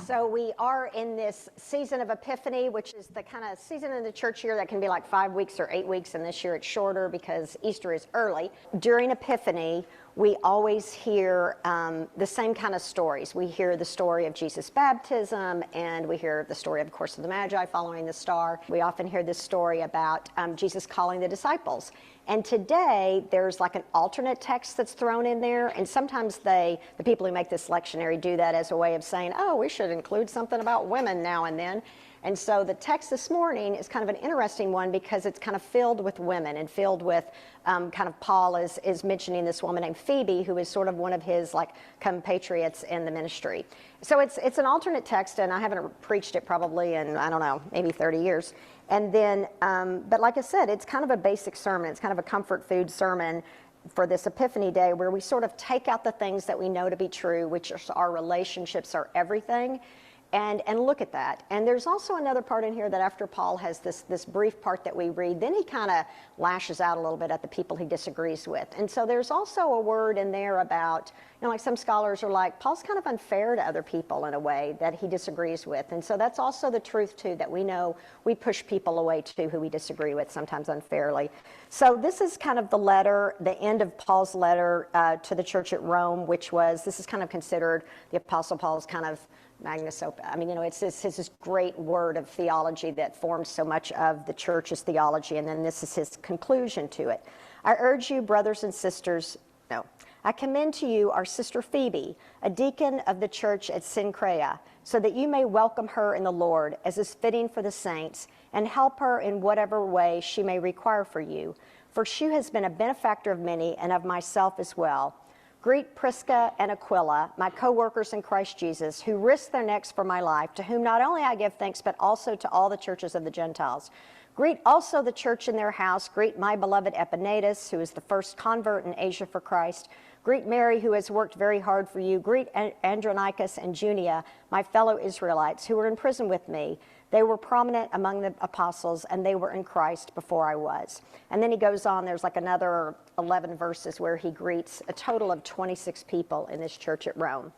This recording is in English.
So we are in this season of Epiphany, which is the kind of season in the church year that can be like 5 weeks or 8 weeks, and this year it's shorter because Easter is early. During Epiphany, we always hear the same kind of stories. We hear the story of Jesus' baptism, and we hear the story, of course, of the Magi following the star. We often hear this story about Jesus calling the disciples. And today, there's like an alternate text that's thrown in there, and sometimes the people who make this lectionary do that as a way of saying, oh, we should include something about women now and then. And so the text this morning is kind of an interesting one because it's kind of filled with women and filled with kind of Paul is mentioning this woman named Phoebe, who is sort of one of his like compatriots in the ministry. So it's an alternate text, and I haven't preached it probably in, I don't know, maybe 30 years. And then, but like I said, it's kind of a basic sermon. It's kind of a comfort food sermon for this Epiphany Day, where we sort of take out the things that we know to be true, which are our relationships, are everything, and look at that. And there's also another part in here that after Paul has this brief part that we read, then he kind of lashes out a little bit at the people he disagrees with. And so there's also a word in there about, you know, like some scholars are like, Paul's kind of unfair to other people in a way that he disagrees with. And so that's also the truth too, that we know we push people away too who we disagree with, sometimes unfairly. So this is kind of the letter, the end of Paul's letter to the church at Rome, which was, this is kind of considered the Apostle Paul's kind of magnus opus. I mean, you know, it's this great word of theology that forms so much of the church's theology, and then this is his conclusion to it. I urge you, brothers and sisters, I commend to you our sister Phoebe, a deacon of the church at Cenchrea, so that you may welcome her in the Lord, as is fitting for the saints, and help her in whatever way she may require for you. For she has been a benefactor of many, and of myself as well. Greet Prisca and Aquila, my co-workers in Christ Jesus, who risked their necks for my life, to whom not only I give thanks, but also to all the churches of the Gentiles. Greet also the church in their house. Greet my beloved Epaenetus, who is the first convert in Asia for Christ. Greet Mary, who has worked very hard for you. Greet Andronicus and Junia, my fellow Israelites, who were in prison with me. They were prominent among the apostles, and they were in Christ before I was. And then he goes on, there's like another 11 verses where he greets a total of 26 people in this church at Rome.